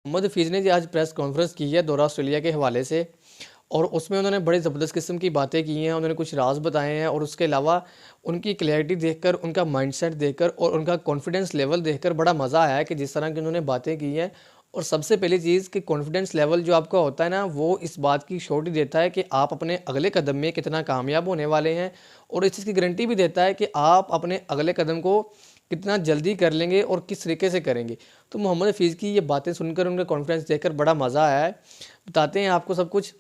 मोहम्मद हफीज़ ने जी आज press conference की है दौरा ऑस्ट्रेलिया के हवाले से, और उसमें उन्होंने बड़ी ज़बरदस्त किस्म की बातें की हैं। उन्होंने कुछ राज बताए हैं और उसके अलावा उनकी क्लैरिटी देखकर, उनका माइंडसेट देखकर और उनका कॉन्फिडेंस लेवल देखकर बड़ा मज़ा आया है कि जिस तरह की उन्होंने बातें की हैं। और सबसे पहली चीज़ कि कॉन्फिडेंस लेवल जो आपका होता है ना, वो इस बात की श्योरिटी देता है कि आप अपने अगले कदम में कितना कामयाब होने वाले हैं, और इस चीज़ की गारंटी भी देता है कि आप अपने अगले कदम को कितना जल्दी कर लेंगे और किस तरीके से करेंगे। तो मोहम्मद हफीज़ की ये बातें सुनकर, उनका कॉन्फिडेंस देखकर बड़ा मज़ा आया है। बताते हैं आपको सब कुछ।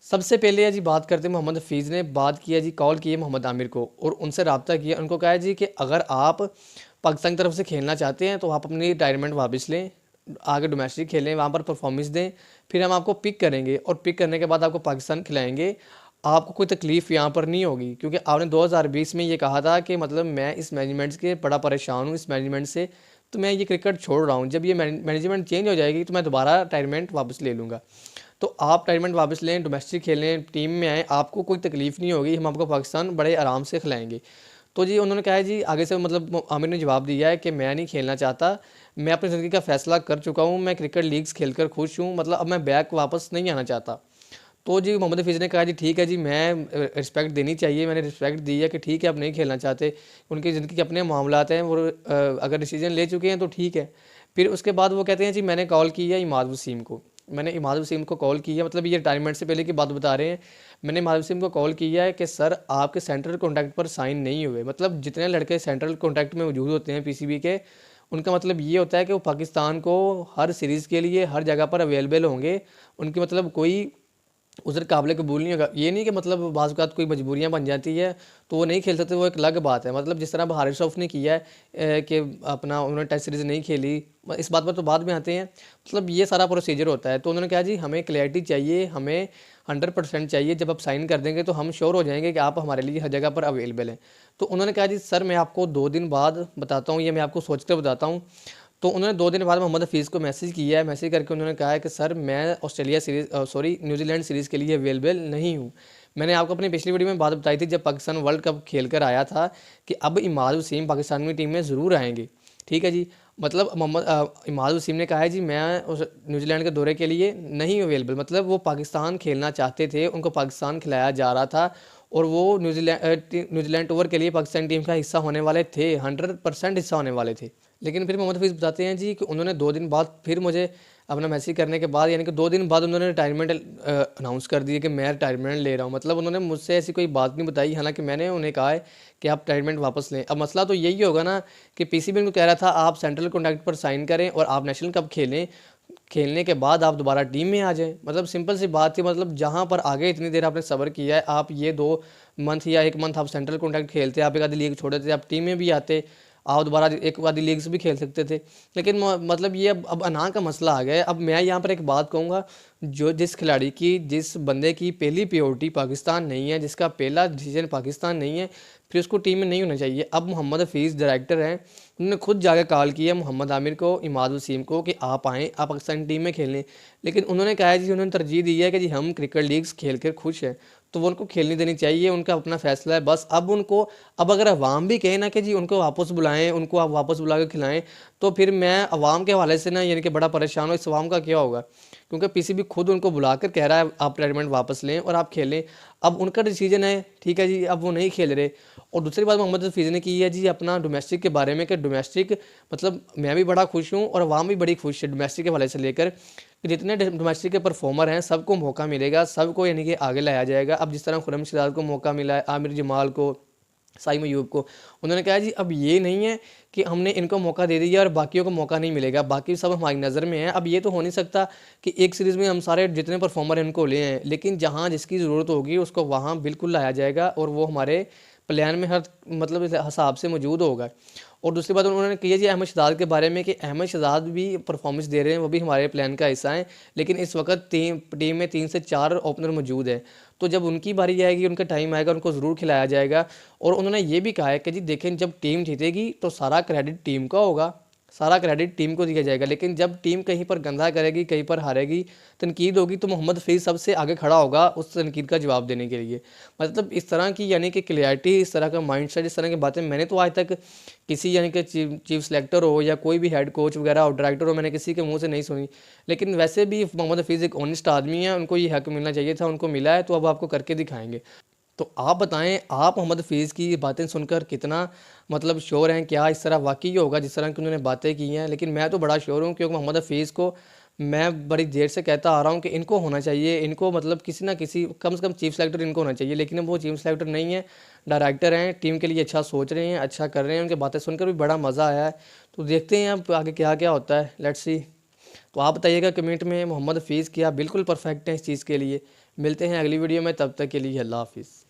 सबसे पहले है जी, बात करते हैं मोहम्मद हफीज़ ने बात की है जी, कॉल की है मोहम्मद आमिर को और उनसे रब्ता किया। उनको कहा है जी कि अगर आप पाकिस्तान की तरफ से खेलना चाहते हैं तो आप अपनी रिटायरमेंट वापस लें, आगे डोमेस्टिक खेलें, वहाँ पर परफॉर्मेंस दें, फिर हम आपको पिक करेंगे और पिक करने के बाद आपको पाकिस्तान खिलाएंगे। आपको कोई तकलीफ़ यहाँ पर नहीं होगी, क्योंकि आपने 2020 में ये कहा था कि मतलब मैं इस मैनेजमेंट के बड़ा परेशान हूँ, इस मैनेजमेंट से, तो मैं ये क्रिकेट छोड़ रहा हूँ। जब ये मैनेजमेंट चेंज हो जाएगी तो मैं दोबारा रिटायरमेंट वापस ले लूँगा। तो आप रिटायरमेंट वापस लें, डोमेस्टिक खेलें, टीम में आएँ, आपको कोई तकलीफ़ नहीं होगी, हम आपको पाकिस्तान बड़े आराम से खिलाएंगे। तो जी उन्होंने कहा है जी, आगे से मतलब आमिर ने जवाब दिया है कि मैं नहीं खेलना चाहता, मैं अपनी ज़िंदगी का फ़ैसला कर चुका हूँ, मैं क्रिकेट लीग्स खेलकर खुश हूँ, मतलब अब मैं बैक वापस नहीं आना चाहता। तो जी मोहम्मद हफीज़ ने कहा जी ठीक है जी, मैं रिस्पेक्ट देनी चाहिए, मैंने रिस्पेक्ट दी है कि ठीक है आप नहीं खेलना चाहते, उनकी ज़िंदगी के अपने मामलात हैं, और अगर डिसीजन ले चुके हैं तो ठीक है। फिर उसके बाद वो कहते हैं जी मैंने कॉल की है इमाद वसीम को, मैंने इमाद वसीम को कॉल की है, मतलब ये रिटायरमेंट से पहले की बात बता रहे हैं। मैंने इमाद वसीम को कॉल किया है कि सर आपके सेंट्रल कॉन्ट्रैक्ट पर साइन नहीं हुए, मतलब जितने लड़के सेंट्रल कॉन्ट्रैक्ट में मौजूद होते हैं पीसीबी के, उनका मतलब ये होता है कि वो पाकिस्तान को हर सीरीज़ के लिए हर जगह पर अवेलेबल होंगे। उनकी मतलब कोई उधर काबिल कबूल नहीं होगा। ये नहीं कि मतलब बाज़ औक़ात कोई मजबूरियाँ बन जाती है तो वो नहीं खेल सकते, वो एक अलग बात है। मतलब जिस तरह अब हारिस रऊफ़ ने किया है कि अपना उन्होंने टेस्ट सीरीज़ नहीं खेली, इस बात पर तो बाद में आते हैं। मतलब ये सारा प्रोसीजर होता है। तो उन्होंने कहा जी हमें क्लैरिटी चाहिए, हमें 100% चाहिए, जब आप साइन कर देंगे तो हम श्योर हो जाएंगे कि आप हमारे लिए हर जगह पर अवेलेबल हैं। तो उन्होंने कहा जी सर मैं आपको 2 दिन बाद बताता हूँ, या मैं आपको सोच कर बताता हूँ। तो उन्होंने 2 दिन बाद मोहम्मद हफीज़ को मैसेज किया है, मैसेज करके उन्होंने कहा है कि सर मैं Australia series sorry New Zealand series के लिए अवेलेबल नहीं हूँ। मैंने आपको अपनी पिछली वीडियो में बात बताई थी जब पाकिस्तान वर्ल्ड कप खेल कर आया था कि अब इमाद वसीम पाकिस्तान की टीम में ज़रूर आएंगे। ठीक है जी, मतलब इमाद वसीम ने कहा है जी मैं उस न्यूजीलैंड के दौरे के लिए नहीं अवेलेबल, मतलब वो पाकिस्तान खेलना चाहते थे, उनको पाकिस्तान खिलाया जा रहा था और वो न्यूजीलैंड टूर के लिए पाकिस्तान टीम का हिस्सा होने वाले थे, 100% हिस्सा होने वाले थे। लेकिन फिर मोहम्मद हफीज़ बताते हैं जी कि उन्होंने 2 दिन बाद फिर मुझे अपना मैसेज करने के बाद, यानी कि 2 दिन बाद उन्होंने रिटायरमेंट अनाउंस कर दिया कि मैं रिटायरमेंट ले रहा हूँ। मतलब उन्होंने मुझसे ऐसी कोई बात नहीं बताई, हालांकि मैंने उन्हें कहा है कि आप रिटायरमेंट वापस लें। अब मसला तो यही होगा ना कि पीसीबी उनको कह रहा था आप सेंट्रल कॉन्ट्रैक्ट पर साइन करें और आप नेशनल कप खेलें, खेलने के बाद आप दोबारा टीम में आ जाएं। मतलब सिंपल सी बात थी, मतलब जहाँ पर आगे इतनी देर आपने सब्र किया है, आप ये 2 मंथ या 1 मंथ आप सेंट्रल कॉन्ट्रैक्ट खेलते, आप एक आधी लीग छोड़े थे, आप टीम में भी आते, आप दोबारा एक आधी लीग्स भी खेल सकते थे। लेकिन मतलब ये अब अना का मसला आ गया है। अब मैं यहाँ पर एक बात कहूँगा, जो जिस खिलाड़ी की, जिस बंदे की पहली प्रायोरिटी पाकिस्तान नहीं है, जिसका पहला डिसीजन पाकिस्तान नहीं है, फिर उसको टीम में नहीं होना चाहिए। अब मोहम्मद हफीज़ डायरेक्टर हैं, उन्होंने खुद जाकर कॉल किया मोहम्मद आमिर को, इमाद वसीम को कि आप आएँ, आप पाकिस्तान टीम में खेलें। लेकिन उन्होंने कहा है जी, उन्होंने तरजीह दी है कि जी हम क्रिकेट लीग्स खेल कर खुश हैं, तो वो उनको खेलने देनी चाहिए, उनका अपना फैसला है बस। अब उनको, अब अगर अवाम भी कहे ना कि जी उनको वापस बुलाएं, उनको आप वापस बुला कर खिलाएं, तो फिर मैं अवाम के हवाले से ना यानी कि बड़ा परेशान हूँ, इस अवाम का क्या होगा, क्योंकि पीसीबी खुद उनको बुलाकर कह रहा है आप रिटायरमेंट वापस लें और आप खेलें। अब उनका डिसीजन है, ठीक है जी, अब वो नहीं खेल रहे। और दूसरी बात मोहम्मद हफीज़ ने की है जी अपना डोमेस्टिक के बारे में, कि डोमेस्टिक मतलब मैं भी बड़ा खुश हूँ और अवाम भी बड़ी खुश है डोमेस्टिक के हवाले से लेकर, कि जितने डोमेस्टिक के परफॉर्मर हैं सबको मौका मिलेगा, सबको यानी कि आगे लाया जाएगा। अब जिस तरह खुरम सिराज को मौका मिला है, आमिर जमाल को, साइम अयूब को, उन्होंने कहा जी अब ये नहीं है कि हमने इनको मौका दे दिया और बाकियों को मौका नहीं मिलेगा, बाकी सब हमारी नज़र में है। अब ये तो हो नहीं सकता कि एक सीरीज़ में हम सारे जितने परफॉर्मर हैं उनको ले आएँ, लेकिन जहाँ जिसकी ज़रूरत होगी उसको वहाँ बिल्कुल लाया जाएगा और वो हमारे प्लान में हर मतलब इस हिसाब से मौजूद होगा। और दूसरी बात उन्होंने कही है जी अहमद शहजाद के बारे में, कि अहमद शहजाद भी परफॉर्मेंस दे रहे हैं, वो भी हमारे प्लान का हिस्सा है, लेकिन इस वक्त टीम में 3 से 4 ओपनर मौजूद हैं, तो जब उनकी बारी आएगी, उनका टाइम आएगा, उनको ज़रूर खिलाया जाएगा। और उन्होंने ये भी कहा है कि जी देखें जब टीम जीतेगी तो सारा क्रेडिट टीम का होगा, सारा क्रेडिट टीम को दिया जाएगा। लेकिन जब टीम कहीं पर गंदा करेगी, कहीं पर हारेगी, तनकीद होगी, तो मोहम्मद हफीज़ सबसे आगे खड़ा होगा उस तनकीद का जवाब देने के लिए। मतलब इस तरह की यानी कि क्लियरिटी, इस तरह का माइंडसेट, इस तरह की बातें मैंने तो आज तक किसी यानी कि चीफ सेलेक्टर हो या कोई भी हेड कोच वगैरह हो, डायरेक्टर हो, मैंने किसी के मुंह से नहीं सुनी। लेकिन वैसे भी मोहम्मद हफीज़ एक ऑनेस्ट आदमी है, उनको ये हक मिलना चाहिए था, उनको मिला है, तो अब आपको करके दिखाएंगे। तो आप बताएं, आप मोहम्मद हफीज़ की बातें सुनकर कितना मतलब श्योर हैं, क्या इस तरह वाकई होगा जिस तरह की उन्होंने बातें की हैं? लेकिन मैं तो बड़ा श्योर हूँ, क्योंकि मोहम्मद हफीज़ को मैं बड़ी देर से कहता आ रहा हूँ कि इनको होना चाहिए, इनको मतलब किसी ना किसी कम से कम चीफ सेलेक्टर इनको होना चाहिए। लेकिन वो चीफ सेलेक्टर नहीं है, डायरेक्टर हैं, टीम के लिए अच्छा सोच रहे हैं, अच्छा कर रहे हैं, उनकी बातें सुनकर भी बड़ा मज़ा आया है। तो देखते हैं अब आगे क्या क्या होता है, लेट्स सी। तो आप बताइएगा कमेंट में मोहम्मद हफीज़ क्या बिल्कुल परफेक्ट है इस चीज़ के लिए। मिलते हैं अगली वीडियो में, तब तक के लिए अल्लाह हाफिज़।